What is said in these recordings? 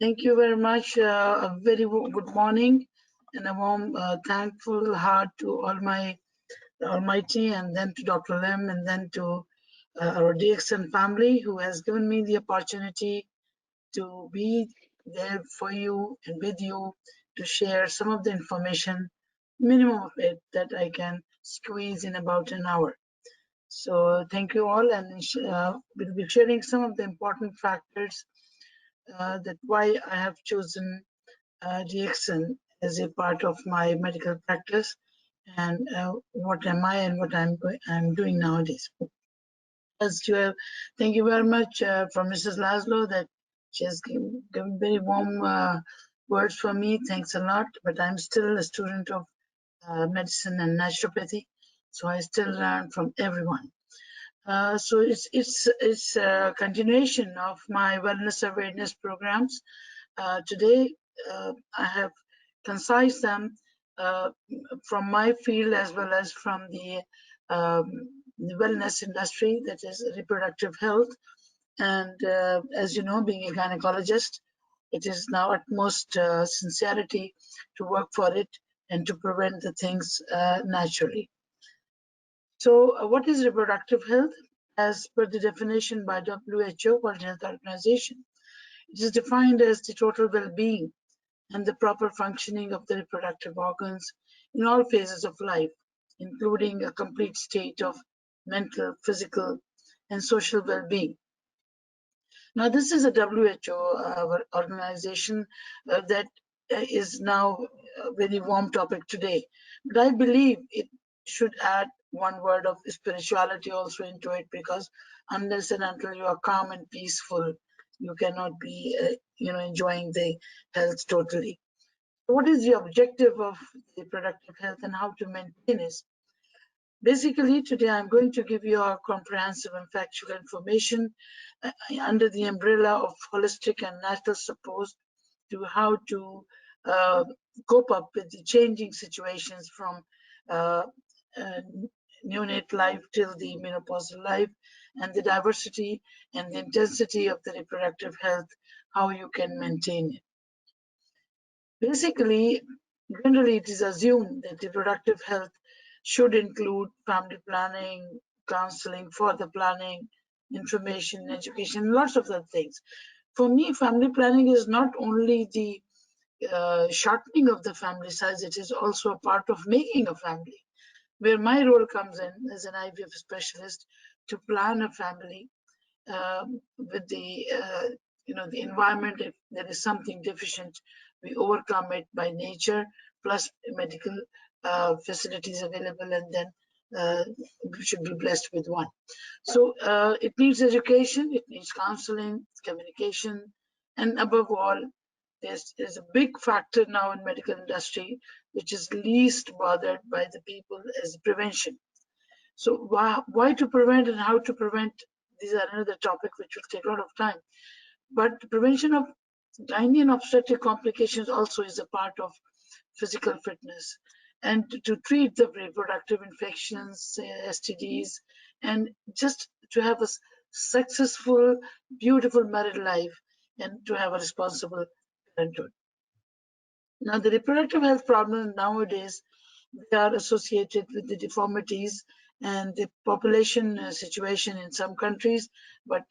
Thank you very much. A very good morning and a warm, thankful heart to all my Almighty, and then to Dr. Lim, and then to our DXN family who has given me the opportunity to be there for you and with you to share some of the information, minimum of it, that I can squeeze in about an hour. So thank you all, and we'll be sharing some of the important factors that why I have chosen DXN as a part of my medical practice, and what am I and what I'm doing nowadays. As you have, thank you very much from Mrs. Laszlo that she has given very warm words for me. Thanks a lot. But I'm still a student of medicine and naturopathy, so I still learn from everyone. So it's a continuation of my wellness awareness programs. Today I have concised them from my field as well as from the wellness industry, that is reproductive health. And as you know, being a gynecologist, it is now utmost sincerity to work for it and to prevent the things naturally. So what is reproductive health? As per the definition by WHO, World Health Organization, it is defined as the total well-being and the proper functioning of the reproductive organs in all phases of life, including a complete state of mental, physical, and social well-being. Now, this is a WHO organization that is now a very warm topic today, but I believe it should add one word of spirituality also into it, because unless and until you are calm and peaceful, you cannot be enjoying the health totally. What is the objective of reproductive health and how to maintain it? Basically, today I'm going to give you a comprehensive and factual information under the umbrella of holistic and natural support to how to cope up with the changing situations from neonate life till the menopausal life, and the diversity and the intensity of the reproductive health, how you can maintain it. Basically, generally it is assumed that reproductive health should include family planning, counseling for the planning, information, education, lots of other things. For me, family planning is not only the shortening of the family size, it is also a part of making a family, where my role comes in as an IVF specialist to plan a family with the the environment. If there is something deficient, we overcome it by nature plus medical facilities available, and then we should be blessed with one. So it needs education, it needs counseling, communication, and above all, there's a big factor now in medical industry which is least bothered by the people as prevention. So why to prevent and how to prevent? These are another topic which will take a lot of time. But prevention of gynae and obstetric complications also is a part of physical fitness, and to treat the reproductive infections, STDs, and just to have a successful, beautiful married life, and to have a responsible parenthood. Now, the reproductive health problems nowadays, they are associated with the deformities and the population situation in some countries, but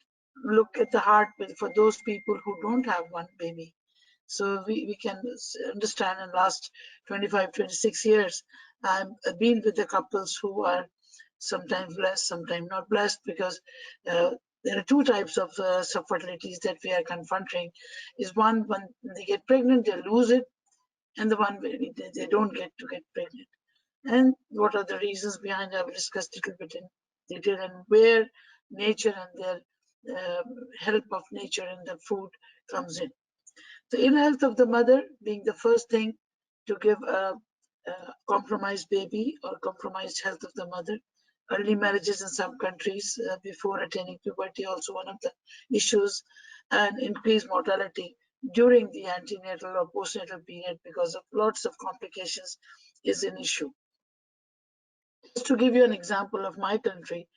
look at the heart for those people who don't have one baby. So we can understand in the last 25, 26 years, I've been with the couples who are sometimes blessed, sometimes not blessed, because there are two types of subfertilities that we are confronting. Is one, when they get pregnant, they lose it, and the one where they don't get pregnant. And what are the reasons behind? I've discussed a little bit in detail, and where nature and their help of nature and the food comes in. The ill health of the mother being the first thing to give a compromised baby or compromised health of the mother. Early marriages in some countries before attaining puberty, also one of the issues, and increased mortality during the antenatal or postnatal period because of lots of complications is an issue. Just to give you an example of my country,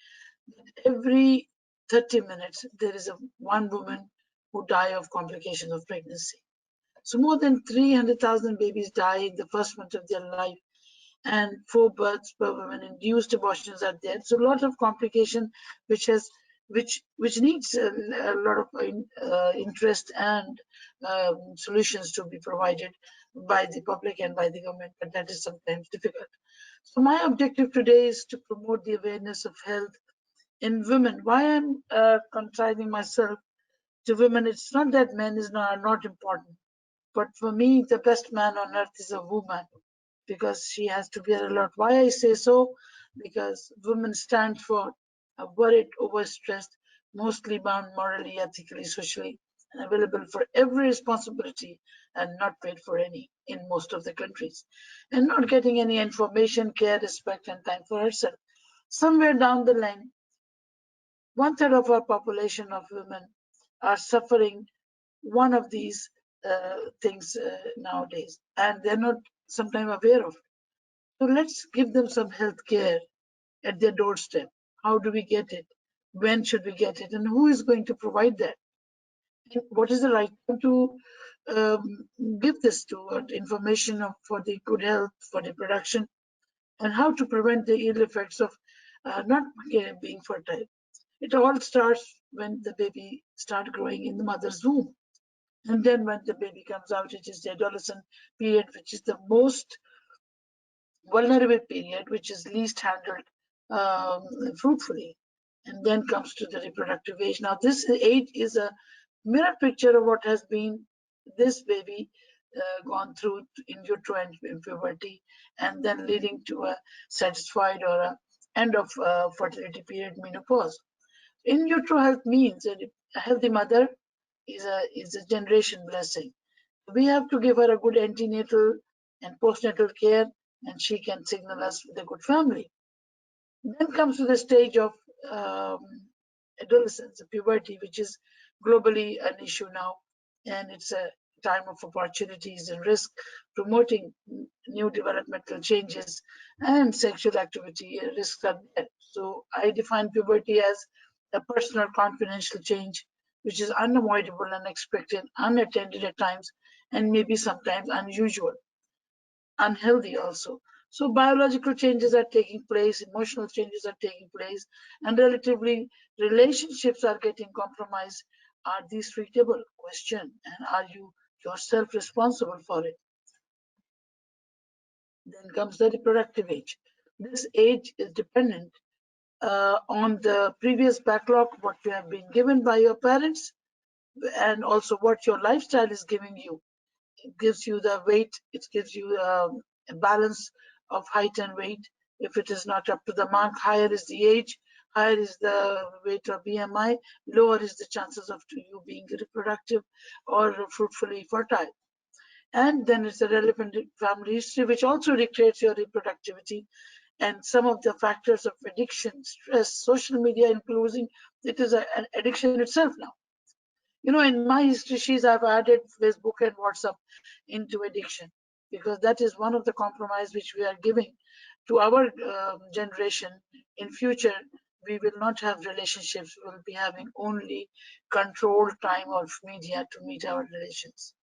every 30 minutes there is one woman who dies of complications of pregnancy. So more than 300,000 babies die in the first month of their life, and 4 births per woman. Induced abortions are there. So a lot of complication, which needs a lot of interest and solutions to be provided by the public and by the government, but that is sometimes difficult. So my objective today is to promote the awareness of health in women. Why I'm consigning myself to women, it's not that men are not important, but for me, the best man on earth is a woman, because she has to bear a lot. Why I say so? Because women stand for a worried, overstressed, mostly bound morally, ethically, socially, and available for every responsibility and not paid for any in most of the countries, and not getting any information, care, respect, and time for herself. Somewhere down the line, 1/3 of our population of women are suffering one of these things nowadays, and they're not sometimes aware of it. So let's give them some health care at their doorstep. How do we get it? When should we get it? And who is going to provide that? And what is the right time to give this to information for the good health, for the production, and how to prevent the ill effects of not being fertile? It all starts when the baby starts growing in the mother's womb. And then when the baby comes out, it is the adolescent period, which is the most vulnerable period, which is least handled fruitfully. And then comes to the reproductive age. Now, this age is a mirror picture of what has been this baby gone through in utero and in puberty, and then leading to a satisfied or a end of fertility period, menopause. In utero health means that a healthy mother is a generation blessing. We have to give her a good antenatal and postnatal care, and she can signal us with a good family. Then comes to the stage of um, adolescence, puberty, which is globally an issue now, and it's a time of opportunities and risk, promoting new developmental changes and sexual activity risks are there. So I define puberty as a personal confidential change, which is unavoidable, unexpected, unattended at times, and maybe sometimes unusual, unhealthy also. So biological changes are taking place, emotional changes are taking place, and relatively relationships are getting compromised. Are these treatable? Question. And are you yourself responsible for it? Then comes the reproductive age. This age is dependent on the previous backlog, what you have been given by your parents, and also what your lifestyle is giving you. It gives you the weight, it gives you a balance of height and weight. If it is not up to the mark, higher is the age, higher is the weight or BMI, lower is the chances of you being reproductive or fruitfully fertile. And then it's a relevant family history, which also dictates your reproductivity. And some of the factors of addiction, stress, social media, including it is an addiction itself now. You know, in my history sheets, I've added Facebook and WhatsApp into addiction, because that is one of the compromise which we are giving to our generation. In future, we will not have relationships. We will be having only controlled time of media to meet our relations.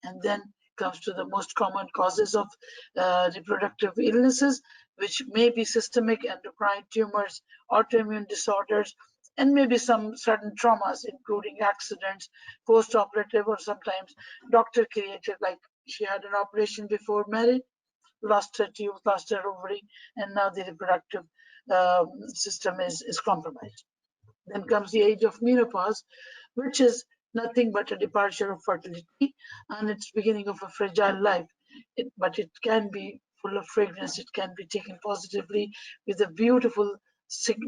And then comes to the most common causes of reproductive illnesses, which may be systemic endocrine tumors, autoimmune disorders, and maybe some certain traumas, including accidents, post-operative, or sometimes doctor created, like she had an operation before marriage, lost her tube, lost her ovary, and now the reproductive system is compromised. Then comes the age of menopause, which is nothing but a departure of fertility and it's beginning of a fragile life. But it can be full of fragrance. It can be taken positively with a beautiful,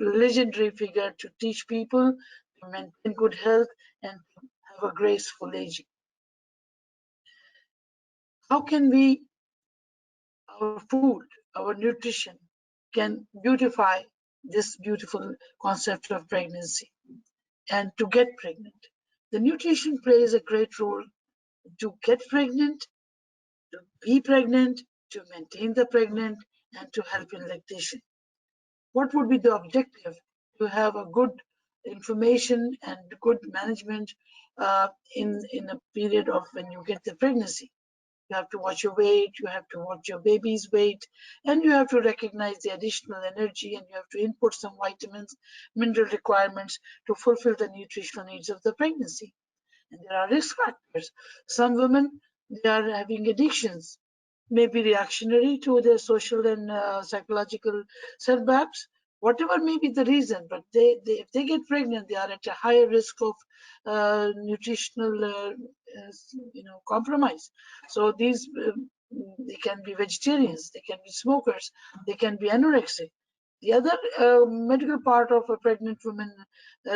legendary figure to teach people to maintain good health and have a graceful aging. How can our food, our nutrition, can beautify this beautiful concept of pregnancy and to get pregnant? The nutrition plays a great role to get pregnant, to be pregnant, to maintain the pregnant, and to help in lactation. What would be the objective? To have a good information and good management in a period of when you get the pregnancy. You have to watch your weight, you have to watch your baby's weight, and you have to recognize the additional energy, and you have to input some vitamins, mineral requirements to fulfill the nutritional needs of the pregnancy. And there are risk factors. Some women, they are having addictions, may be reactionary to their social and psychological setbacks, whatever may be the reason, but if they get pregnant, they are at a higher risk of nutritional compromise. So these they can be vegetarians, they can be smokers, they can be anorexic. The other medical part of a pregnant woman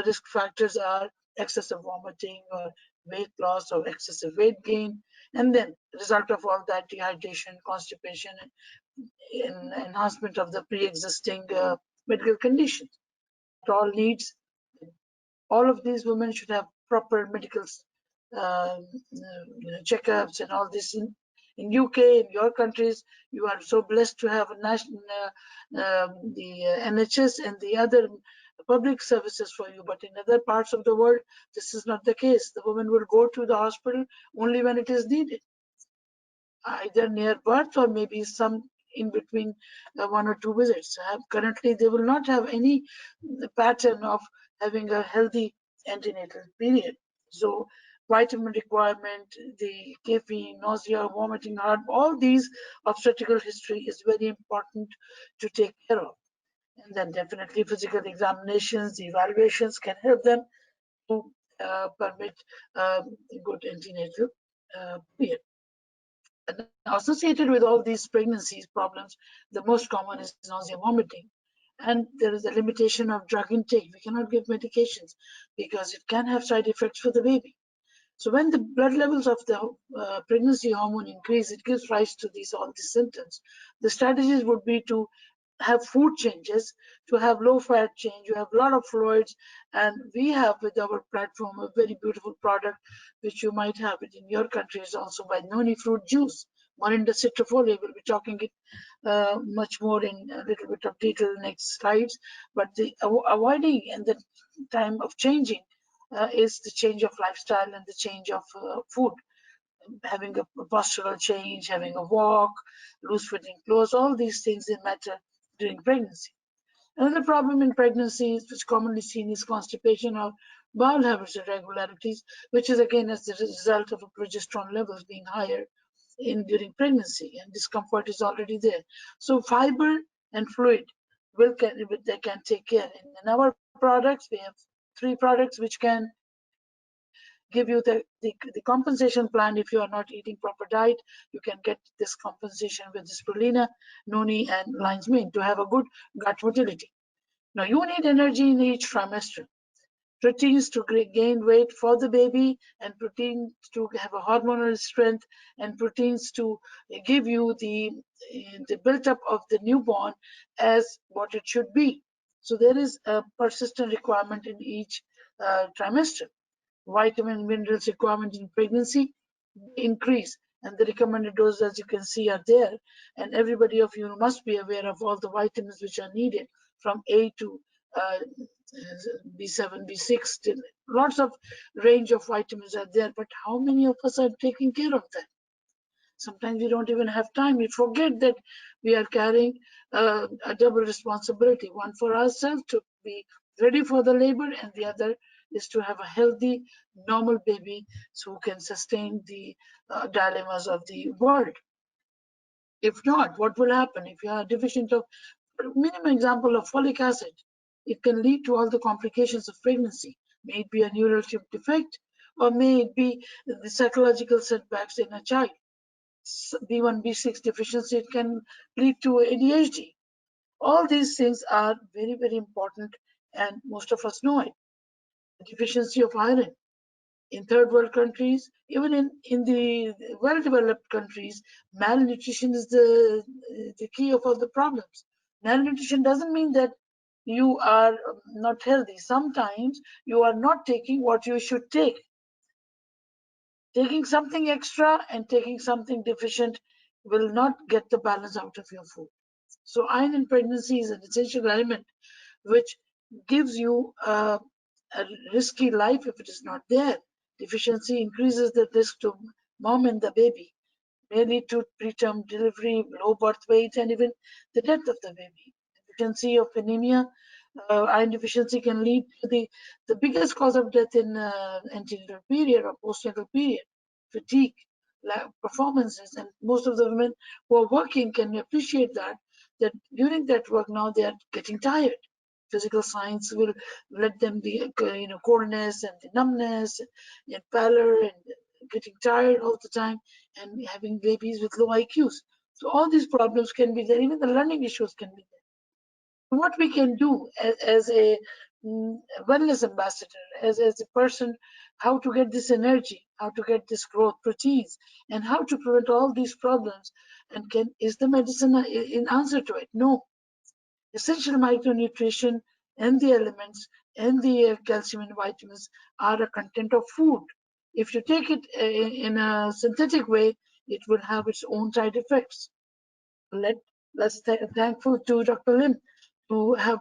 risk factors are excessive vomiting or weight loss or excessive weight gain, and then result of all that, dehydration, constipation, and enhancement of the pre-existing medical conditions. It all needs, all of these women should have proper medical checkups and all this. In UK, in your countries, you are so blessed to have a national, the NHS and the other public services for you. But in other parts of the world, this is not the case. The woman will go to the hospital only when it is needed, either near birth or maybe some in between one or two visits. Currently, they will not have any pattern of having a healthy antenatal period. So vitamin requirement, the caffeine, nausea, vomiting, heart, all these obstetrical history is very important to take care of. And then definitely physical examinations, evaluations can help them to permit good antenatal period. And associated with all these pregnancies problems, the most common is nausea, vomiting. And there is a limitation of drug intake. We cannot give medications because it can have side effects for the baby. So when the blood levels of the pregnancy hormone increase, it gives rise to all these symptoms. The strategies would be to have food changes, to have low fat change, you have a lot of fluids, and we have with our platform a very beautiful product which you might have it in your countries also, by noni fruit juice. Morinda citrifolia, will be talking it much more in a little bit of detail next slides. But the avoiding and the time of changing is the change of lifestyle and the change of food, having a postural change, having a walk, loose fitting clothes, all these things they matter during pregnancy. Another problem in pregnancy, which is commonly seen, is constipation or bowel habits irregularities, which is again as the result of progesterone levels being higher during pregnancy, and discomfort is already there. So fiber and fluid they can take care. In our products, we have 3 products which can give you the compensation plan. If you are not eating proper diet, you can get this compensation with the spirulina, noni, and lion's mane to have a good gut motility. Now you need energy in each trimester. Proteins to gain weight for the baby, and proteins to have a hormonal strength, and proteins to give you the build-up of the newborn as what it should be. So there is a persistent requirement in each trimester. Vitamin minerals requirement in pregnancy increase, and the recommended doses, as you can see, are there. And everybody of you must be aware of all the vitamins which are needed, from A to B7, B6, lots of range of vitamins are there. But how many of us are taking care of that? Sometimes we don't even have time. We forget that we are carrying a double responsibility, one for ourselves to be ready for the labor, and the other is to have a healthy, normal baby so who can sustain the dilemmas of the world. If not, what will happen? If you are deficient of minimum example of folic acid, it can lead to all the complications of pregnancy. May it be a neural tube defect, or may it be the psychological setbacks in a child. B1, B6 deficiency, it can lead to ADHD. All these things are very, very important, and most of us know it. The deficiency of iron. In third world countries, even in the well-developed countries, malnutrition is the key of all the problems. Malnutrition doesn't mean that you are not healthy. Sometimes you are not taking what you should take. Taking something extra and taking something deficient will not get the balance out of your food. So iron in pregnancy is an essential element which gives you a risky life if it is not there. Deficiency increases the risk to mom and the baby. may lead to preterm delivery, low birth weight, and even the death of the baby. Deficiency of anemia, iron deficiency can lead to the biggest cause of death in antenatal period or postnatal period, fatigue, performances, and most of the women who are working can appreciate that during that work now they are getting tired. Physical signs will let them be, coldness and the numbness and pallor and getting tired all the time and having babies with low IQs. So all these problems can be there. Even the learning issues can be there. What we can do as a wellness ambassador, as a person, how to get this energy, how to get this growth proteins, and how to prevent all these problems. And is the medicine in answer to it? No. Essential micronutrition and the elements and the calcium and vitamins are a content of food. If you take it in a synthetic way, it will have its own side effects. Let's thankful to Dr. Lim to have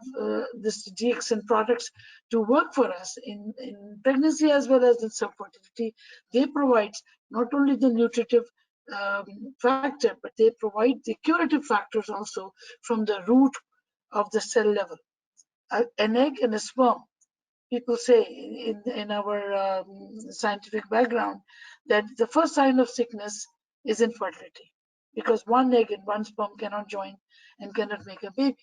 this DXN products to work for us in pregnancy as well as in fertility. They provide not only the nutritive factor, but they provide the curative factors also from the root of the cell level. An egg and a sperm. People say in our scientific background that the first sign of sickness is infertility, because one egg and one sperm cannot join and cannot make a baby.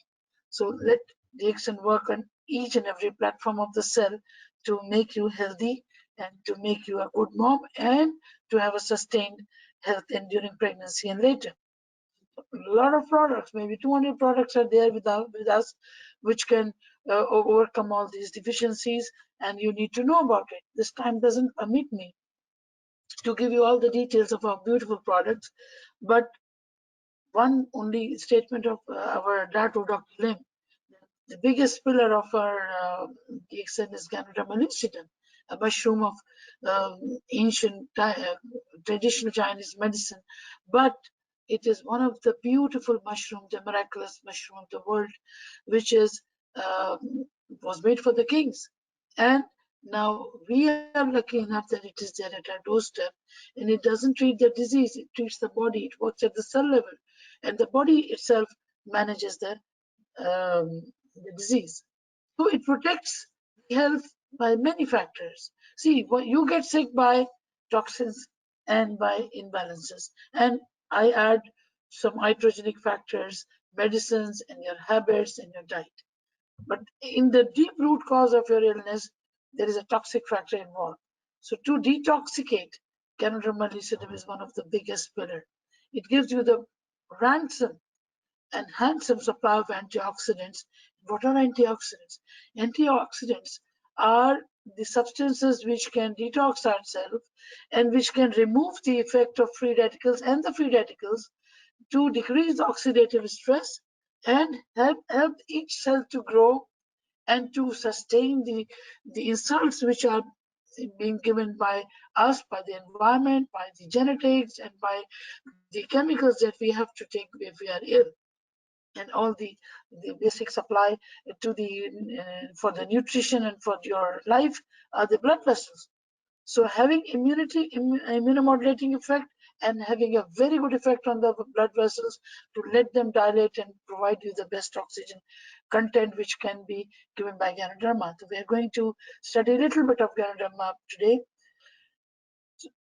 So let DXN work on each and every platform of the cell to make you healthy and to make you a good mom and to have a sustained health during pregnancy and later. A lot of products, maybe 200 products are there with us, which can overcome all these deficiencies, and you need to know about it. This time doesn't permit me to give you all the details of our beautiful products, but one only statement of our Dr. Lim. The biggest pillar of our DXN is Ganoderma lucidum, a mushroom of ancient traditional Chinese medicine, but it is one of the beautiful mushrooms, the miraculous mushroom of the world, which is was made for the kings. And now we are lucky enough that it is there at our doorstep, and it doesn't treat the disease, it treats the body, it works at the cell level, and the body itself manages the disease. So it protects the health by many factors. See, you get sick by toxins and by imbalances. And I add some iatrogenic factors, medicines, and your habits and your diet. But in the deep root cause of your illness, there is a toxic factor involved. So to detoxicate, Ganoderma lucidum is one of the biggest pillar. It gives you the ransom and handsome supply of antioxidants. What are antioxidants? Antioxidants are the substances which can detox ourselves and which can remove the effect of free radicals and the free radicals to decrease oxidative stress and help each cell to grow and to sustain the insults which are being given by us, by the environment, by the genetics, and by the chemicals that we have to take if we are ill, and all the basic supply to the for the nutrition and for your life are the blood vessels. So having immunomodulating effect and having a very good effect on the blood vessels to let them dilate and provide you the best oxygen content which can be given by Ganoderma. So we are going to study a little bit of Ganoderma today.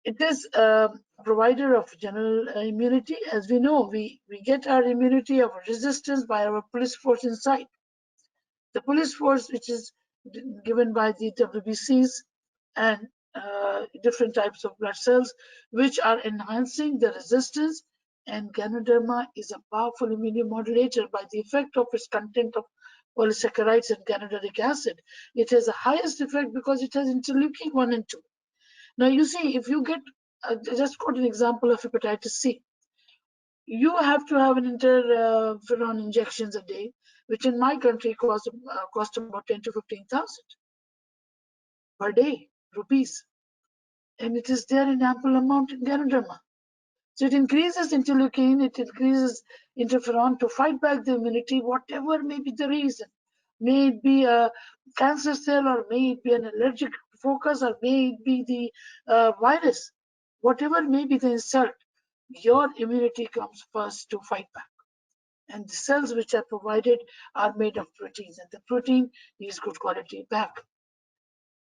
It is a provider of general immunity. As we know, we get our immunity, our resistance by our police force inside. The police force, which is given by the WBCs and different types of blood cells, which are enhancing the resistance. And Ganoderma is a powerful immunomodulator by the effect of its content of polysaccharides and ganoderic acid. It has the highest effect because it has interleukin 1 and 2. Now, you see, if you get, just quote an example of hepatitis C, you have to have an interferon injections a day, which in my country cost about 10 to 15,000 per day, rupees. And it is there in ample amount in Ganoderma. So it increases interleukin, it increases interferon to fight back the immunity, whatever may be the reason. May it be a cancer cell, or may it be an allergic focus, or may it be the virus, whatever may be the insult. your immunity comes first to fight back. And the cells which are provided are made of proteins, and the protein is good quality back.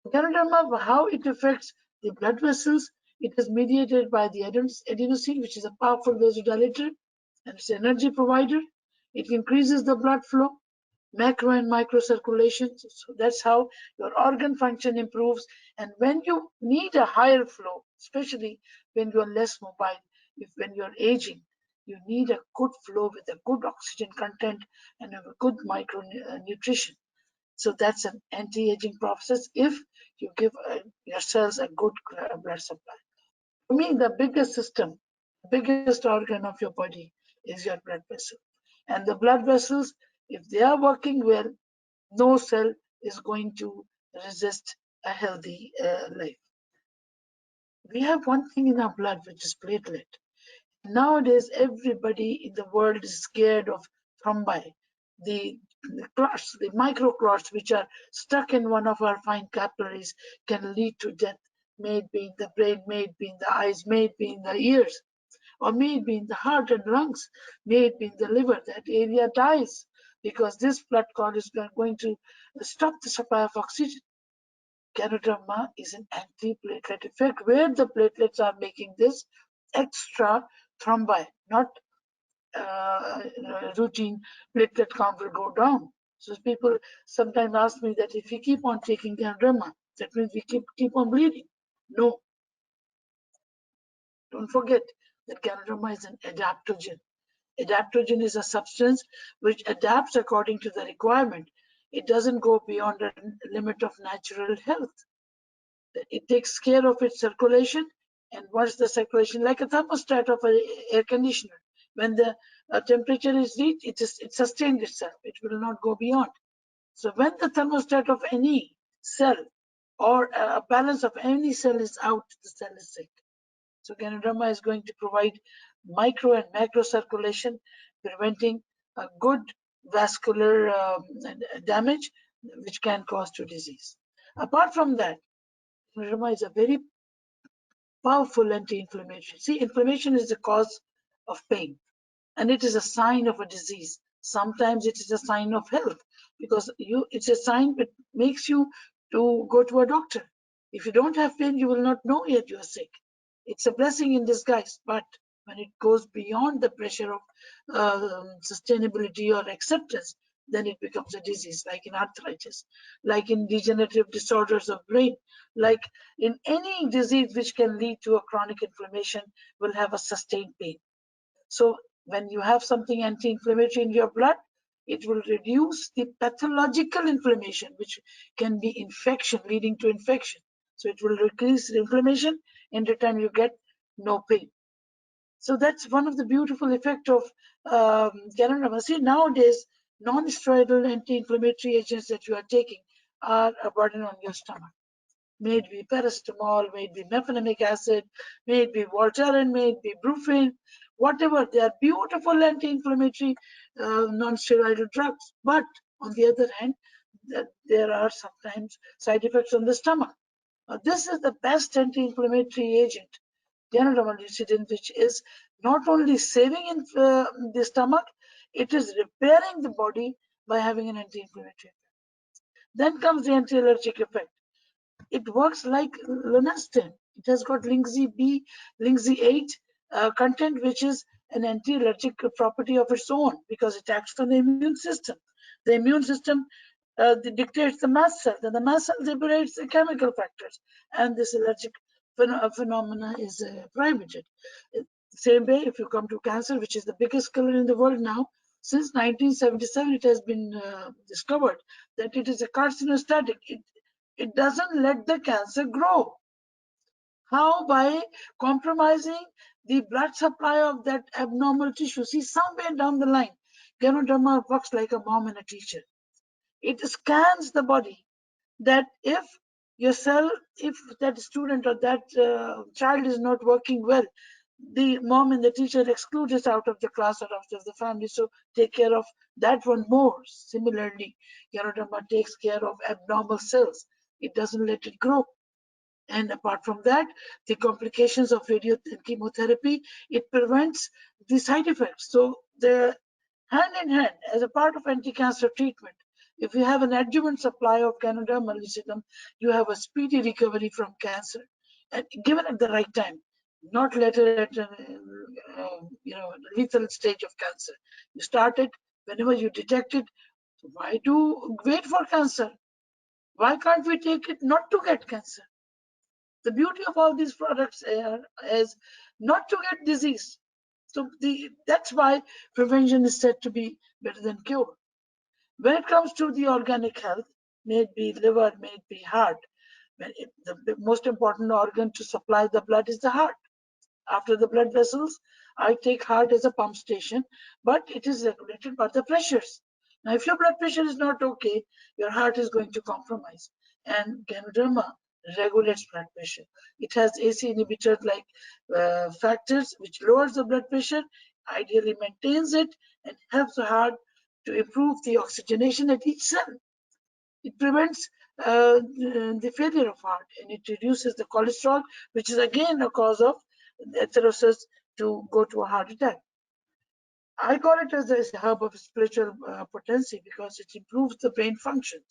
Ganoderma, how it affects the blood vessels, it is mediated by the adenosine, which is a powerful vasodilator and it's an energy provider. It increases the blood flow, macro and micro circulation. So that's how your organ function improves. And when you need a higher flow, especially when you're less mobile, when you're aging, you need a good flow with a good oxygen content and a good micronutrition. So that's an anti-aging process if you give your cells a good blood supply. For me, the biggest system, biggest organ of your body is your blood vessel. And the blood vessels, if they are working well, no cell is going to resist a healthy life. We have one thing in our blood, which is platelet. Nowadays, everybody in the world is scared of thrombi, the clots, the microclots, which are stuck in one of our fine capillaries, can lead to death. May it be in the brain, may it be in the eyes, may it be in the ears, or may it be in the heart and lungs, may it be in the liver. That area dies because this blood clot is going to stop the supply of oxygen. Ganoderma is an anti-platelet effect where the platelets are making this extra thrombi, not routine platelet count will go down. So people sometimes ask me that if we keep on taking Ganoderma, that means we keep on bleeding. No, don't forget that Ganoderma is an adaptogen. Adaptogen is a substance which adapts according to the requirement. It doesn't go beyond the limit of natural health. It takes care of its circulation, and once the circulation, like a thermostat of an air conditioner, when the temperature is reached, it sustains itself. It will not go beyond. So when the thermostat of any cell or a balance of any cell is out, the cell is sick. So Ganoderma is going to provide micro and macro circulation, preventing a good vascular damage, which can cause to disease. Apart from that, Ganoderma is a very powerful anti-inflammatory. See, inflammation is the cause of pain, and it is a sign of a disease. Sometimes it is a sign of health because it's a sign that makes you to go to a doctor. If you don't have pain, you will not know yet you are sick. It's a blessing in disguise, but when it goes beyond the pressure of sustainability or acceptance, then it becomes a disease, like in arthritis, like in degenerative disorders of brain, like in any disease which can lead to a chronic inflammation will have a sustained pain. So when you have something anti-inflammatory in your blood, it will reduce the pathological inflammation, which can be infection, leading to infection. So it will decrease the inflammation. In return, you get no pain. So that's one of the beautiful effects of Ganoderma. See, nowadays, non-steroidal anti-inflammatory agents that you are taking are a burden on your stomach. May it be paracetamol, may it be mefenamic acid, may it be Voltaren, may it be Brufen, whatever. They are beautiful anti-inflammatory non-steroidal drugs. But on the other hand, there are sometimes side effects on the stomach. This is the best anti-inflammatory agent, Ganoderma lucidum, which is not only saving in the stomach, it is repairing the body by having an anti-inflammatory effect. Then comes the anti-allergic effect. It works like lunastatin. It has got link Z8 content, which is an anti-allergic property of its own because it acts on the immune system. The immune system dictates the mast cell, then the mast cell liberates the chemical factors, and this allergic phenomena is prohibited. Same way, if you come to cancer, which is the biggest killer in the world now, since 1977, it has been discovered that it is a carcinostatic. It doesn't let the cancer grow. How? By compromising the blood supply of that abnormal tissue. See, somewhere down the line, Ganoderma works like a mom and a teacher. It scans the body that if your cell, if that student or that child is not working well, the mom and the teacher exclude it out of the class or out of the family. So take care of that one more. Similarly, Ganoderma takes care of abnormal cells. It doesn't let it grow. And apart from that, the complications of radio and chemotherapy, it prevents the side effects. So the hand in hand, as a part of anti-cancer treatment, if you have an adjuvant supply of Ganoderma lucidum, you have a speedy recovery from cancer, and given at the right time, not later at lethal stage of cancer. You start it whenever you detect it. Why do wait for cancer? Why can't we take it not to get cancer? The beauty of all these products is not to get disease. So that's why prevention is said to be better than cure. When it comes to the organic health, may it be liver, may it be heart, the most important organ to supply the blood is the heart. After the blood vessels, I take heart as a pump station, but it is regulated by the pressures. Now, if your blood pressure is not okay, your heart is going to compromise. And Ganoderma regulates blood pressure. It has AC inhibitors like factors which lowers the blood pressure, ideally maintains it, and helps the heart to improve the oxygenation at each cell. It prevents the failure of heart, and it reduces the cholesterol, which is again a cause of atherosclerosis to go to a heart attack. I call it as a hub of spiritual potency because it improves the brain functions.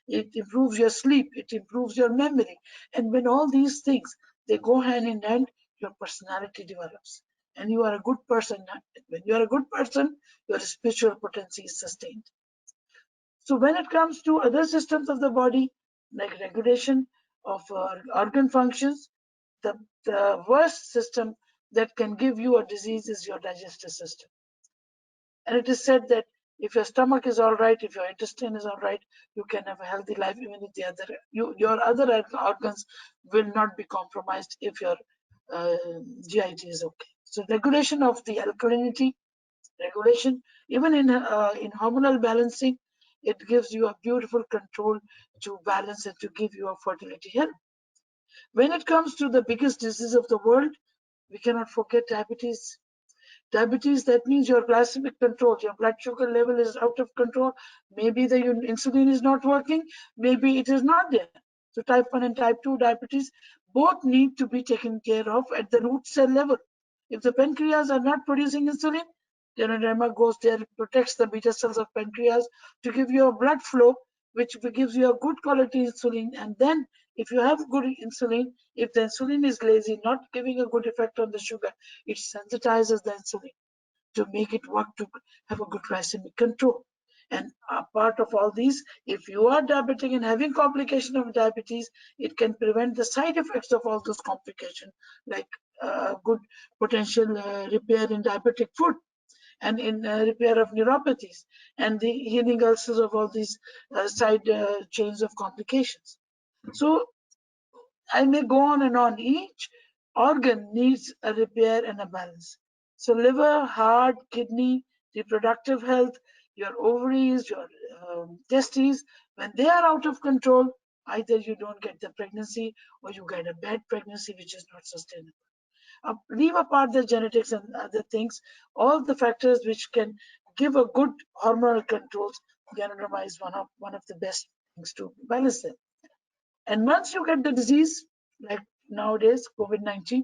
It improves your sleep. It improves your memory. And when all these things, they go hand in hand, your personality develops. And you are a good person. When you are a good person, your spiritual potency is sustained. So when it comes to other systems of the body, like regulation of organ functions, the worst system that can give you a disease is your digestive system. And it is said that if your stomach is all right, if your intestine is all right, you can have a healthy life, even if your other organs will not be compromised if your GIT is okay. So regulation of the alkalinity, regulation, even in hormonal balancing, it gives you a beautiful control to balance and to give you a fertility health. When it comes to the biggest disease of the world, we cannot forget diabetes. Diabetes, that means your glycemic control, your blood sugar level is out of control. Maybe the insulin is not working, maybe it is not there. So type 1 and type 2 diabetes both need to be taken care of at the root cell level. If the pancreas are not producing insulin, Ganoderma goes there, protects the beta cells of pancreas to give you a blood flow, which gives you a good quality insulin. And then if you have good insulin, if the insulin is lazy, not giving a good effect on the sugar, it sensitizes the insulin to make it work to have a good glycemic control. And a part of all these, if you are diabetic and having complication of diabetes, it can prevent the side effects of all those complications, like good potential repair in diabetic foot, and in repair of neuropathies, and the healing ulcers of all these side chains of complications. So I may go on and on. Each organ needs a repair and a balance. So liver, heart, kidney, reproductive health, your ovaries, your testes, when they are out of control, either you don't get the pregnancy or you get a bad pregnancy which is not sustainable. Leave apart the genetics and other things, all the factors which can give a good hormonal controls, Ganoderma is one of the best things to balance them. And once you get the disease, like nowadays, COVID-19,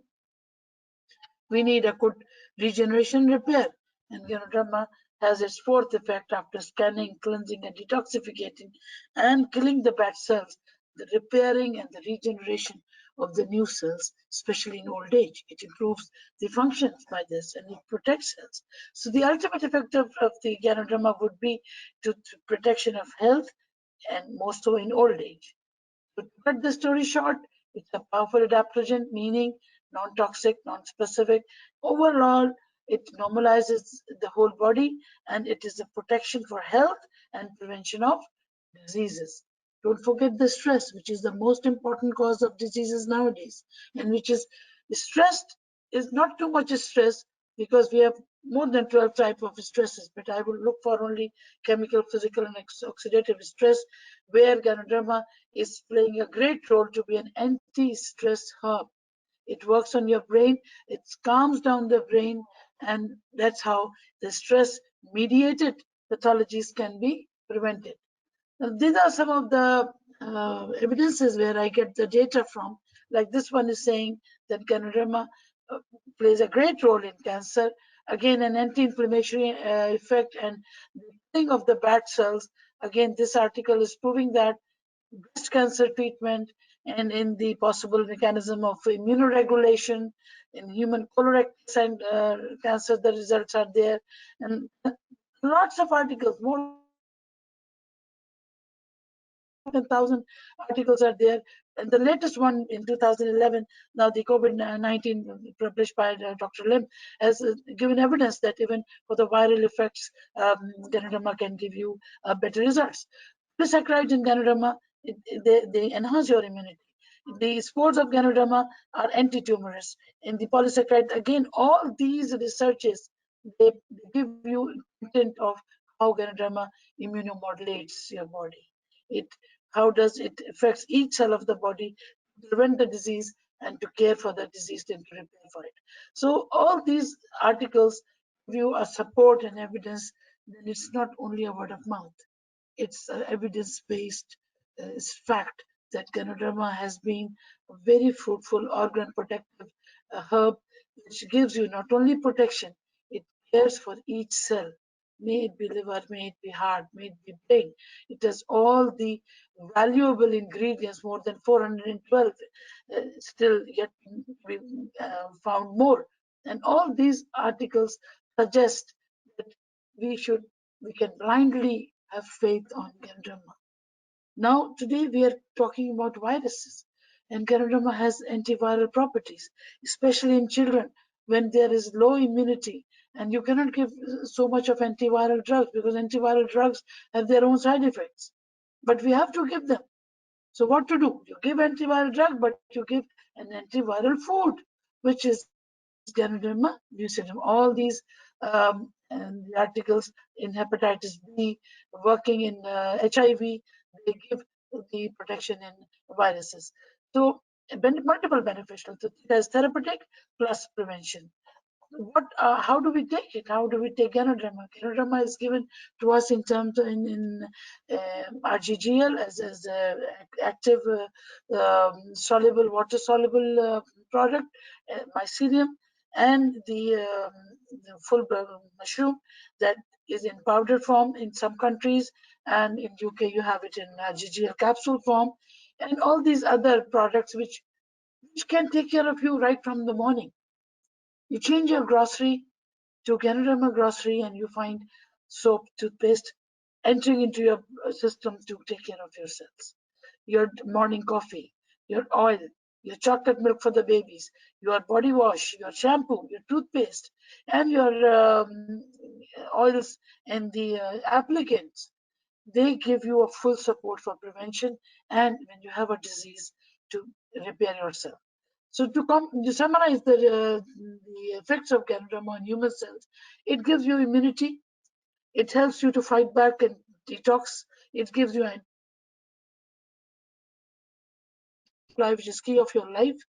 we need a good regeneration repair. And Ganoderma has its fourth effect after scanning, cleansing, and detoxificating, and killing the bad cells, the repairing and the regeneration of the new cells, especially in old age. It improves the functions by this and it protects cells. So the ultimate effect of the Ganoderma would be to protection of health and more so in old age. To cut the story short, it's a powerful adaptogen, meaning non-toxic, non-specific. Overall, it normalizes the whole body and it is a protection for health and prevention of diseases. Don't forget the stress, which is the most important cause of diseases nowadays, and which is stressed is not too much stress because we have more than 12 types of stresses, but I will look for only chemical, physical, and oxidative stress, where Ganoderma is playing a great role to be an anti-stress herb. It works on your brain, it calms down the brain, and that's how the stress-mediated pathologies can be prevented. Now, these are some of the evidences where I get the data from. like this one is saying that Ganoderma plays a great role in cancer. Again, an anti-inflammatory effect and the killing of the bad cells. Again, this article is proving that breast cancer treatment and in the possible mechanism of immunoregulation in human colorectal cancer, the results are there, and lots of articles, more than 1,000 articles are there. And the latest one in 2011, now the COVID-19 published by Dr. Lim, has given evidence that even for the viral effects, Ganoderma can give you better results. Polysaccharides in Ganoderma, they enhance your immunity. The spores of Ganoderma are anti-tumorous. In the polysaccharide, again, all these researches, they give you intent of how Ganoderma immunomodulates your body. How does it affects each cell of the body to prevent the disease and to care for the disease and to repair for it. So all these articles give you a support and evidence that it's not only a word of mouth. It's evidence-based fact that Ganoderma has been a very fruitful organ protective herb, which gives you not only protection, it cares for each cell. May it be liver, may it be heart, may it be brain. It has all the valuable ingredients, more than 412, still yet we found more. And all these articles suggest that we can blindly have faith on Ganoderma. Now, today we are talking about viruses, and Ganoderma has antiviral properties, especially in children when there is low immunity. And you cannot give so much of antiviral drugs because antiviral drugs have their own side effects. But we have to give them. So what to do? You give antiviral drug, but you give an antiviral food, which is Ganoderma lucidum. All these and the articles in hepatitis B, working in HIV, they give the protection in viruses. So multiple beneficial. So it has therapeutic plus prevention. How do we take it? How do we take Ganoderma? Ganoderma is given to us in terms in RGGL as active soluble, water soluble product, mycelium, and the full mushroom that is in powder form in some countries, and in UK you have it in RGGL capsule form, and all these other products which can take care of you right from the morning. You change your grocery to Ganoderma grocery and you find soap, toothpaste entering into your system to take care of yourselves. Your morning coffee, your oil, your chocolate milk for the babies, your body wash, your shampoo, your toothpaste, and your oils and the applicants. They give you a full support for prevention and when you have a disease to repair yourself. So to summarize the effects of Ganoderma on human cells, it gives you immunity, it helps you to fight back and detox, it gives you anti-inflammatory, which is key of your life,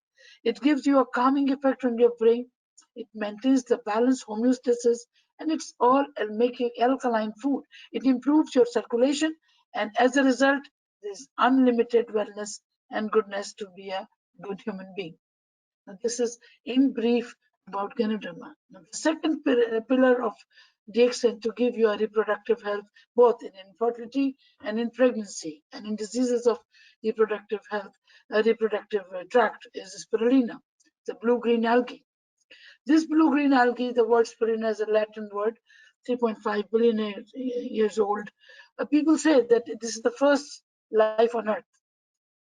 it gives you a calming effect on your brain, it maintains the balance, homeostasis, and it's all making alkaline food. It improves your circulation, and as a result, there's unlimited wellness and goodness to be a good human being. This is in brief about Ganoderma. Now, the second pillar of DXN to give you a reproductive health, both in infertility and in pregnancy, and in diseases of reproductive health, reproductive tract, is spirulina, the blue-green algae. This blue-green algae, the word spirulina is a Latin word, 3.5 billion years old. People say that this is the first life on Earth.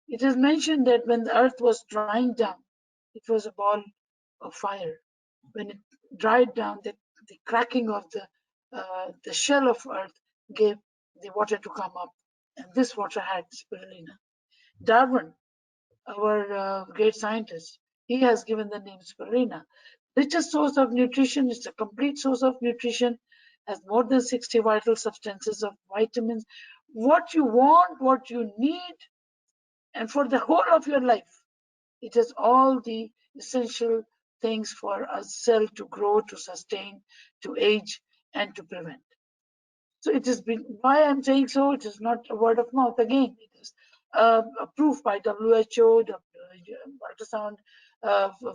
It is mentioned that when the Earth was drying down, it was a ball of fire. When it dried down, the cracking of the shell of Earth gave the water to come up, and this water had spirulina. Darwin, our great scientist, he has given the name spirulina. Richest source of nutrition, it's a complete source of nutrition, has more than 60 vital substances of vitamins. What you want, what you need, and for the whole of your life. It has all the essential things for a cell to grow, to sustain, to age, and to prevent. So it has been, why I'm saying so, it is not a word of mouth. Again, it is approved by WHO, ultrasound,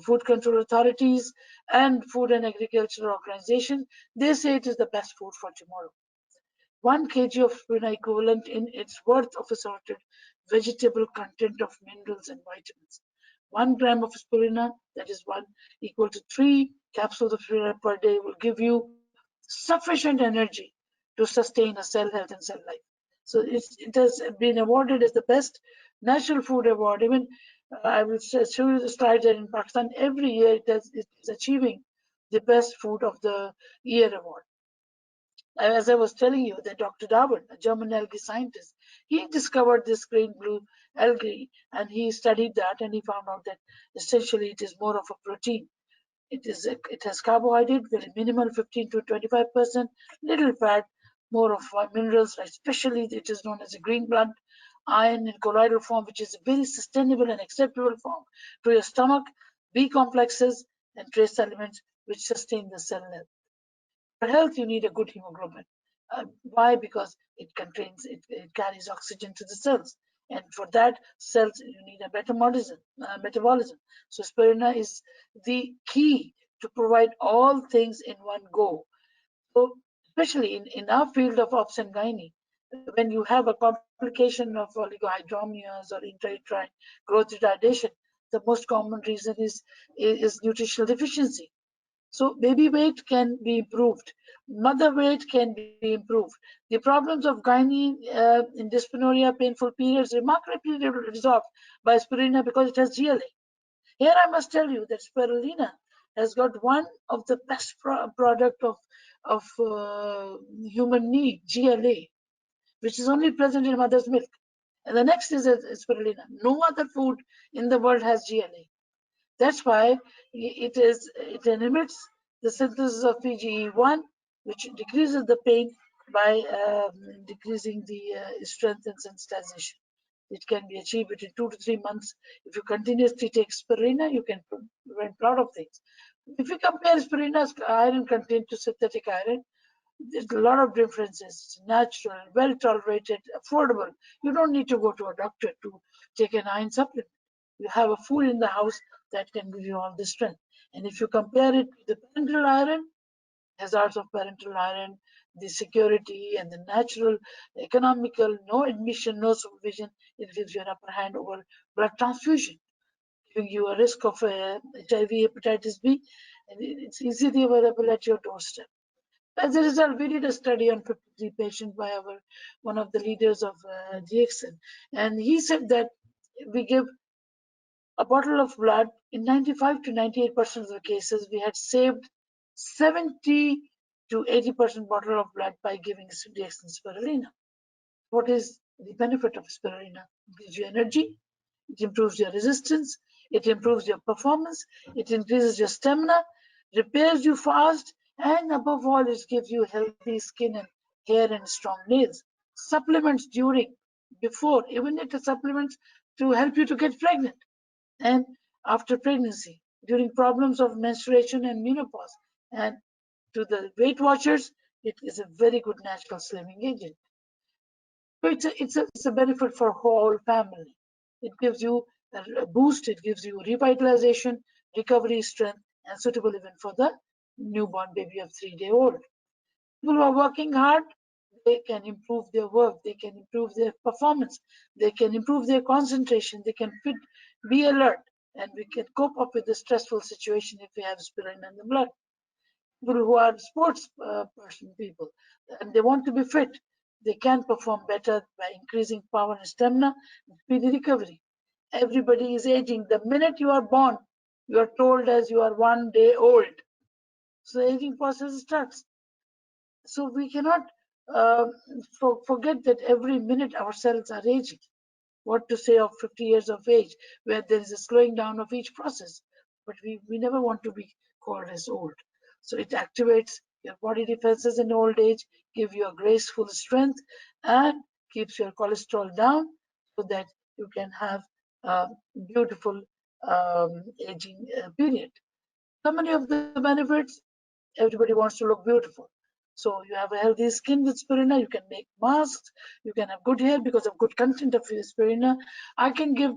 food control authorities, and food and agricultural organization. They say it is the best food for tomorrow. 1 kg of spirulina equivalent in its worth of assorted vegetable content of minerals and vitamins. 1 gram of spirulina, that is one equal to 3 capsules of spirulina per day, will give you sufficient energy to sustain a cell health and cell life. So it has been awarded as the best natural food award. Even I will show you the slide that in Pakistan every year it is achieving the best food of the year award. As I was telling you, that Dr. Darwin, a German algae scientist, he discovered this green blue algae and he studied that and he found out that essentially it is more of a protein. It has carbohydrate, very minimal, 15 to 25%, little fat, more of minerals, especially it is known as a green blood, iron in colloidal form, which is a very sustainable and acceptable form to your stomach, B complexes, and trace elements which sustain the cell health. For health, you need a good hemoglobin. Why? Because it carries oxygen to the cells, and for that cells you need a metabolism. So spirulina is the key to provide all things in one go. So especially in our field of obs and gynae, when you have a complication of oligohydramnios or intrauterine growth retardation, the most common reason is nutritional deficiency. So baby weight can be improved. Mother weight can be improved. The problems of gynae in dysmenorrhea, painful periods, remarkably resolved by spirulina because it has GLA. Here I must tell you that spirulina has got one of the best product of human need, GLA, which is only present in mother's milk. And the next is spirulina. No other food in the world has GLA. That's why it inhibits the synthesis of PGE1, which decreases the pain by decreasing the strength and sensitization. It can be achieved within 2 to 3 months. If you continuously take spirulina, you can prevent a lot of things. If you compare spirulina's iron content to synthetic iron, there's a lot of differences. It's natural, well tolerated, affordable. You don't need to go to a doctor to take an iron supplement. You have a food in the house that can give you all the strength. And if you compare it to the parenteral iron, hazards of parenteral iron, the security and the natural, economical, no admission, no supervision, it gives you an upper hand over blood transfusion, giving you a risk of HIV, hepatitis B, and it's easily available at your doorstep. As a result, we did a study on 53 patients by one of the leaders of GXN, and he said that we give a bottle of blood. In 95 to 98% of the cases, we had saved 70 to 80% bottle of blood by giving GXN spirulina. What is the benefit of spirulina? It gives you energy, it improves your resistance, it improves your performance, it increases your stamina, repairs you fast, and above all, it gives you healthy skin and hair and strong nails. Supplements during, before, even it supplements to help you to get pregnant and after pregnancy, during problems of menstruation and menopause. And to the Weight Watchers, it is a very good natural slimming agent. So it's a benefit for whole family. It gives you a boost, it gives you revitalization, recovery, strength, and suitable even for the newborn baby of 3-day-old. People who are working hard, they can improve their work, they can improve their performance, they can improve their concentration, they can be alert, and we can cope up with the stressful situation if we have spirulina in the blood. People who are sports person people and they want to be fit, they can perform better by increasing power and stamina and speedy recovery. Everybody is aging. The minute you are born, you are told as you are 1 day old. So the aging process starts. So we cannot forget that every minute our cells are aging. What to say of 50 years of age, where there is a slowing down of each process. But we never want to be called as old. So it activates your body defenses in old age, give you a graceful strength, and keeps your cholesterol down so that you can have a beautiful aging period. So many of the benefits, everybody wants to look beautiful. So you have a healthy skin with spirulina, you can make masks, you can have good hair because of good content of spirulina. I can give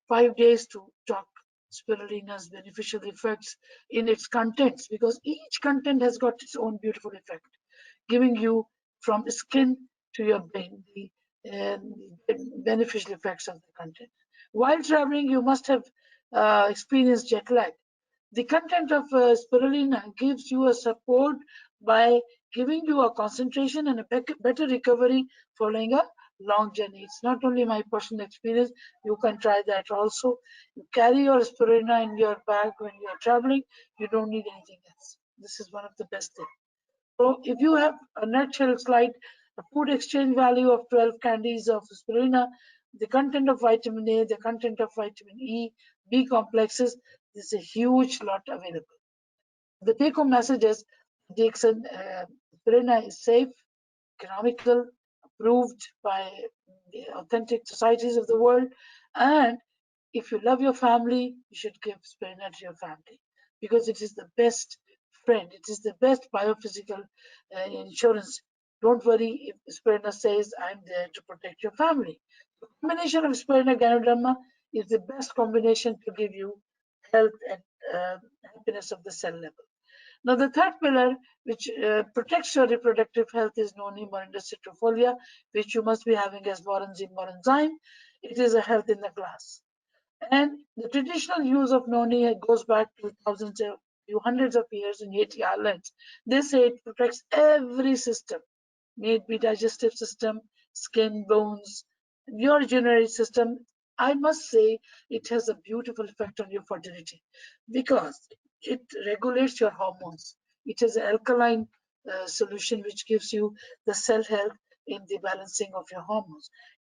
5 days to talk spirulina's beneficial effects in its contents, because each content has got its own beautiful effect, giving you from skin to your brain the beneficial effects of the content. While traveling, you must have experienced jet lag. The content of spirulina gives you a support by giving you a concentration and a better recovery following a long journey. It's not only my personal experience, you can try that also. You carry your spirulina in your bag when you are traveling, you don't need anything else. This is one of the best things. So if you have a nutshell slide, a food exchange value of 12 candies of spirulina, the content of vitamin A, the content of vitamin E, B complexes, there's a huge lot available. The take-home message is Dixon, spirulina is safe, economical, approved by the authentic societies of the world, and if you love your family, you should give spirulina to your family, because it is the best friend. It is the best biophysical insurance. Don't worry if spirulina says, I'm there to protect your family. The combination of spirulina ganoderma is the best combination to give you health and happiness of the cell level. Now, the third pillar, which protects your reproductive health, is noni morinda citrifolia, which you must be having as moranzine moranzyme. It is a health in the glass. And the traditional use of noni goes back to thousands of hundreds of years in Haiti Islands. They say it protects every system, may it be digestive system, skin, bones, your urinary system. I must say it has a beautiful effect on your fertility because it regulates your hormones. It is an alkaline solution which gives you the cell health in the balancing of your hormones.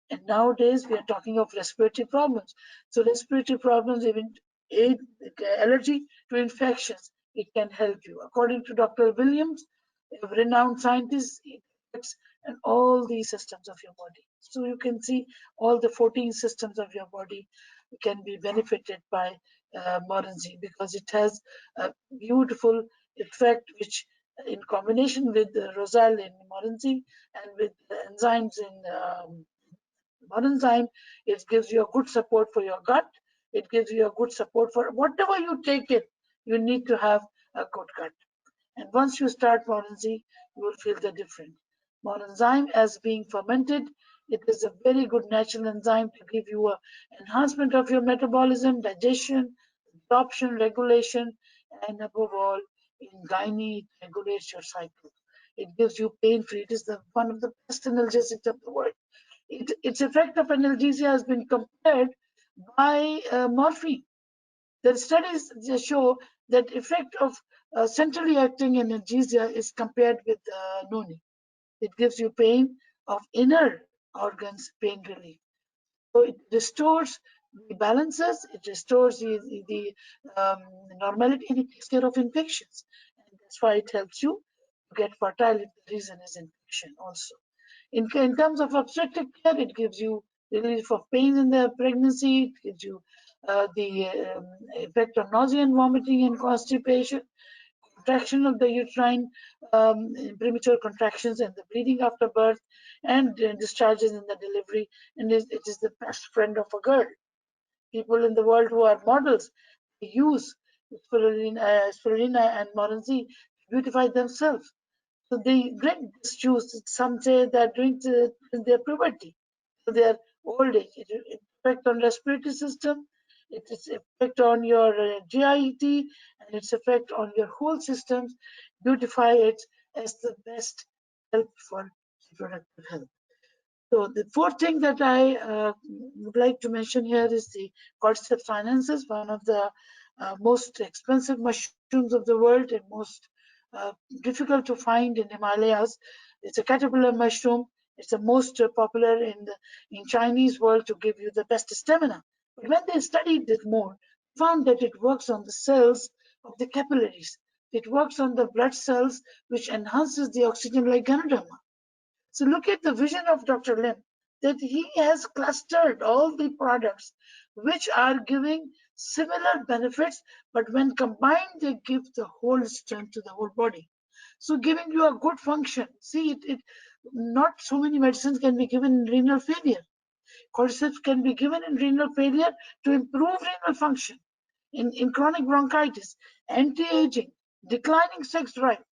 And nowadays we are talking of respiratory problems. So respiratory problems, even allergy to infections, it can help you. According to Dr. Williams, a renowned scientist, it affects and all the systems of your body. So you can see all the 14 systems of your body can be benefited by moranzi, because it has a beautiful effect which in combination with the rosal in moranzi and with the enzymes in moranzyme, it gives you a good support for your gut. It gives you a good support for whatever you take it. You need to have a good gut. And once you start moranzi, you will feel the difference. Moranzyme, as being fermented, it is a very good natural enzyme to give you a enhancement of your metabolism, digestion, absorption, regulation, and above all, in gynae, it regulates your cycle. It gives you pain-free. It is one of the best analgesics of the world. Its effect of analgesia has been compared by morphine. The studies show that effect of centrally acting analgesia is compared with noni. It gives you pain of inner organs, pain relief. So it restores the balances, it restores the normality, and it takes care of infections. And that's why it helps you to get fertile if the reason is infection also. In terms of obstetric care, it gives you relief of pain in the pregnancy, it gives you the effect of nausea and vomiting and constipation, contraction of the uterine, premature contractions and the bleeding after birth, and discharges in the delivery. And it is the best friend of a girl. People in the world who are models, they use spirulina and moranzi to beautify themselves. So they drink this juice. Some say they're doing it in their puberty, so their old age. It effect on respiratory system, its effect on your GIT, and its effect on your whole systems. Beautify it as the best help for reproductive health. So the fourth thing that I would like to mention here is the cordyceps sinensis, one of the most expensive mushrooms of the world and most difficult to find in Himalayas. It's a caterpillar mushroom. It's the most popular in Chinese world to give you the best stamina. But when they studied it more, found that it works on the cells of the capillaries. It works on the blood cells, which enhances the oxygen like Ganoderma. So look at the vision of Dr. Lim, that he has clustered all the products which are giving similar benefits, but when combined, they give the whole strength to the whole body. So giving you a good function. See, not so many medicines can be given in renal failure. Cordyceps can be given in renal failure to improve renal function, in chronic bronchitis, anti-aging, declining sex drive.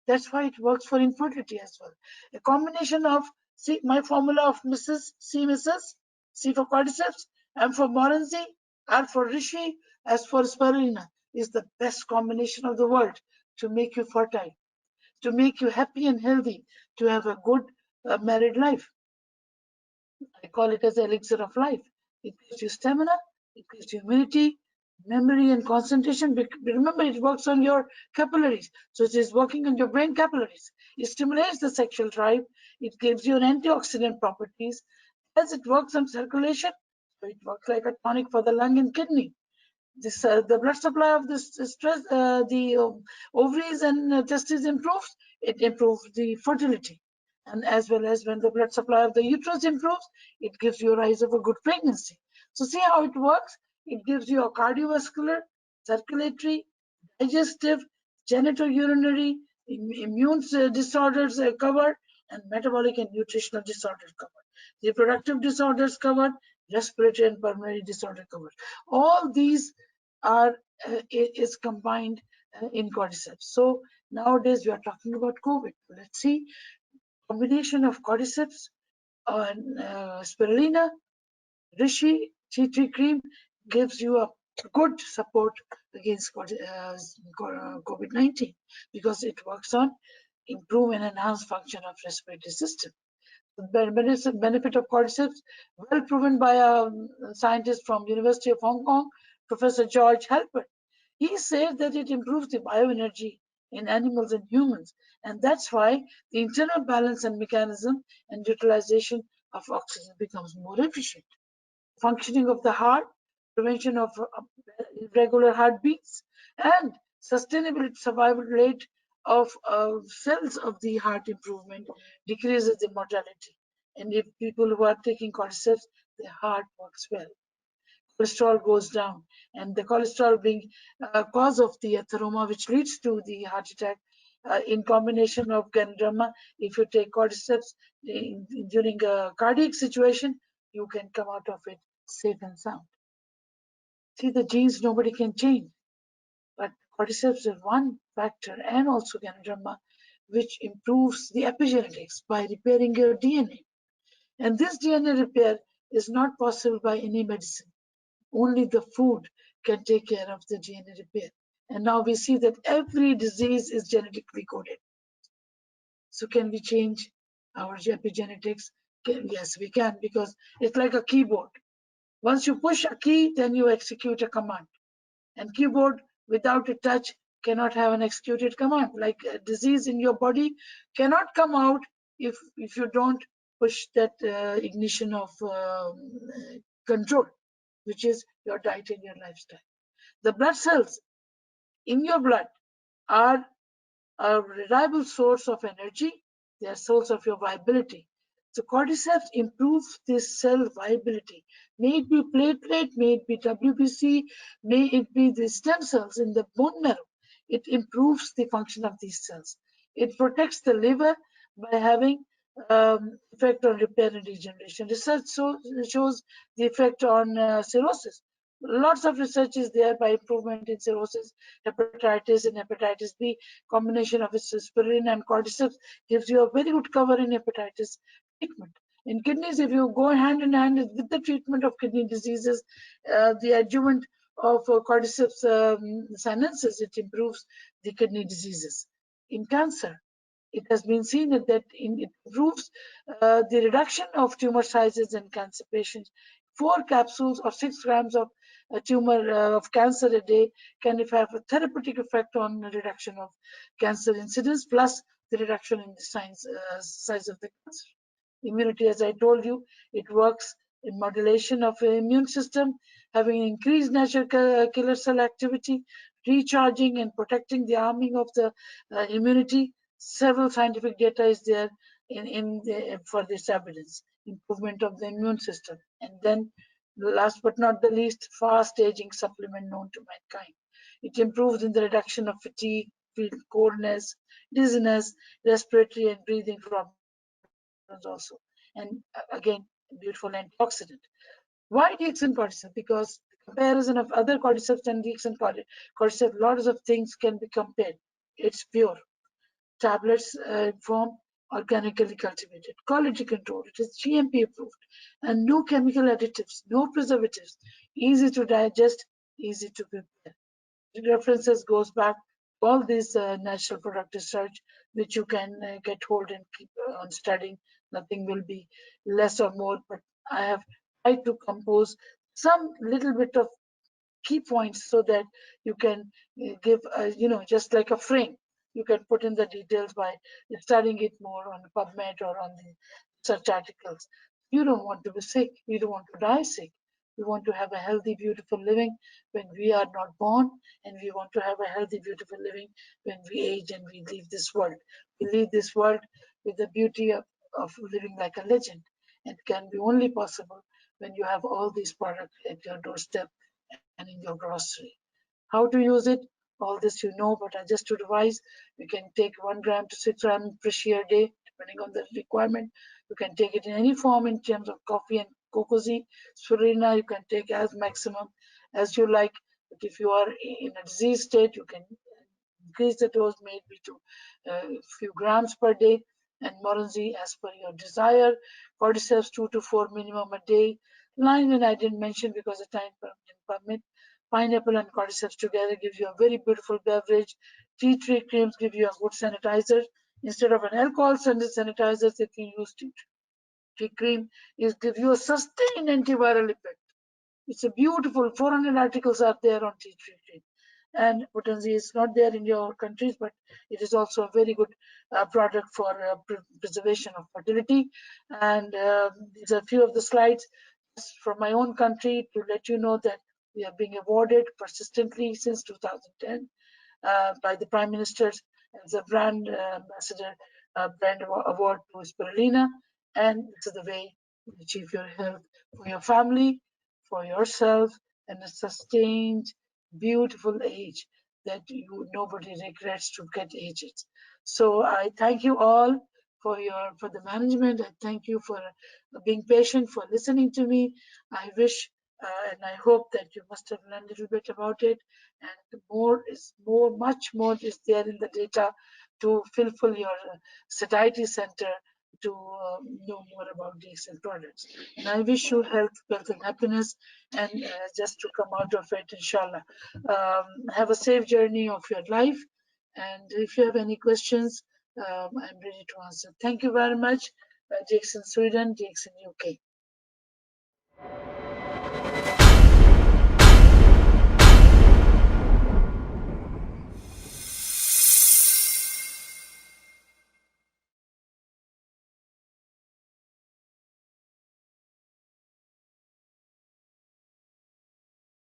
That's why it works for infertility as well. A combination of, see, my formula of Mrs. C, Mrs. C for cordyceps, M for Moranzi, R for Rishi, S for spirulina is the best combination of the world to make you fertile, to make you happy and healthy, to have a good married life. I call it as the elixir of life. It gives you stamina, it gives you immunity, memory, and concentration. Remember, it works on your capillaries. So it is working on your brain capillaries. It stimulates the sexual drive. It gives you an antioxidant properties. As it works on circulation, so it works like a tonic for the lung and kidney. This the blood supply of this stress, the ovaries and testes improves. It improves the fertility, and as well as when the blood supply of the uterus improves, it gives you a rise of a good pregnancy. So see how it works. It gives you a cardiovascular, circulatory, digestive, genitourinary, immune disorders covered, and metabolic and nutritional disorders covered. Reproductive disorders covered, respiratory and pulmonary disorder covered. All these are is combined in cordyceps. So nowadays we are talking about COVID. Let's see, combination of cordyceps and spirulina, Rishi tea tree cream gives you a good support against COVID-19 because it works on improve and enhance function of respiratory system. The benefit of cordyceps, well proven by a scientist from University of Hong Kong, Professor George Halpert. He said that it improves the bioenergy in animals and humans, and that's why the internal balance and mechanism and utilization of oxygen becomes more efficient. Functioning of the heart, prevention of irregular heartbeats, and sustainable survival rate of cells of the heart improvement decreases the mortality. And if people who are taking cordyceps, their heart works well. Cholesterol goes down, and the cholesterol being cause of the atheroma, which leads to the heart attack. In combination of Ganoderma, if you take cordyceps during a cardiac situation, you can come out of it safe and sound. See, the genes nobody can change, but cordyceps is one factor, and also Ganoderma, which improves the epigenetics by repairing your DNA. And this DNA repair is not possible by any medicine. Only the food can take care of the DNA repair. And now we see that every disease is genetically coded. So can we change our epigenetics? Yes, we can, because it's like a keyboard. Once you push a key, then you execute a command. And keyboard without a touch cannot have an executed command. Like a disease in your body cannot come out if you don't push that ignition of control, which is your diet and your lifestyle. The blood cells in your blood are a reliable source of energy. They are source of your viability. So cordyceps improves this cell viability. May it be platelet, may it be WBC, may it be the stem cells in the bone marrow. It improves the function of these cells. It protects the liver by having effect on repair and regeneration. Research shows the effect on cirrhosis. Lots of research is there by improvement in cirrhosis, hepatitis, and hepatitis B. Combination of spirulina and cordyceps gives you a very good cover in hepatitis treatment. In kidneys, if you go hand in hand with the treatment of kidney diseases, the adjuvant of cordyceps sinensis, it improves the kidney diseases. In cancer, it has been seen that it improves the reduction of tumor sizes in cancer patients. 4 capsules or 6 grams of tumor of cancer a day can have a therapeutic effect on the reduction of cancer incidence, plus the reduction in the size of the cancer. Immunity, as I told you, it works in modulation of the immune system, having increased natural killer cell activity, recharging and protecting the arming of the immunity. Several scientific data is there for this evidence. Improvement of the immune system. And then last but not the least, fast aging supplement known to mankind. It improves in the reduction of fatigue, coldness, dizziness, respiratory and breathing problems also. And again, beautiful antioxidant. Why DXN cordyceps? Because the comparison of other cordyceps and DXN cordyceps, lots of things can be compared. It's pure. Tablets form organically cultivated, quality controlled. It is GMP approved, and no chemical additives, no preservatives. Easy to digest, easy to prepare. References goes back to all these natural product research, which you can get hold and keep on studying. Nothing will be less or more, but I have tried to compose some little bit of key points so that you can give, just like a frame. You can put in the details by studying it more on PubMed or on the search articles. You don't want to be sick. You don't want to die sick. We want to have a healthy, beautiful living when we are not born, and we want to have a healthy, beautiful living when we age and we leave this world. We leave this world with the beauty of living like a legend. It can be only possible when you have all these products at your doorstep and in your grocery. How to use it? All this you know, but just to revise, you can take 1 gram to 6 grams per share a day, depending on the requirement. You can take it in any form in terms of coffee and cocoa, spirulina. You can take as maximum as you like. But if you are in a disease state, you can increase the dose maybe to a few grams per day. And Moranzi, as per your desire. Cordyceps 2 to 4 minimum a day. Lime, I didn't mention because the time didn't permit. Pineapple and cordyceps together gives you a very beautiful beverage. Tea tree creams give you a good sanitizer. Instead of an alcohol sanitizer, if you use tea tree cream, it gives you a sustained antiviral effect. It's a beautiful 400 articles are there on tea tree cream. And potency is not there in your countries, but it is also a very good product for preservation of fertility. And these are a few of the slides from my own country to let you know that we are being awarded persistently since 2010 by the Prime Minister as a brand ambassador brand award to spirulina. And this is the way to achieve your health for your family, for yourself, and a sustained, beautiful age that nobody regrets to get aged. So I thank you all for the management. I thank you for being patient, for listening to me. I wish and I hope that you must have learned a little bit about it. And more is more, much more is there in the data to fulfill your satiety center to know more about these products. And I wish you health, wealth, and happiness, and just to come out of it, inshallah. Have a safe journey of your life. And if you have any questions, I'm ready to answer. Thank you very much, Jackson, Sweden, Jackson, UK.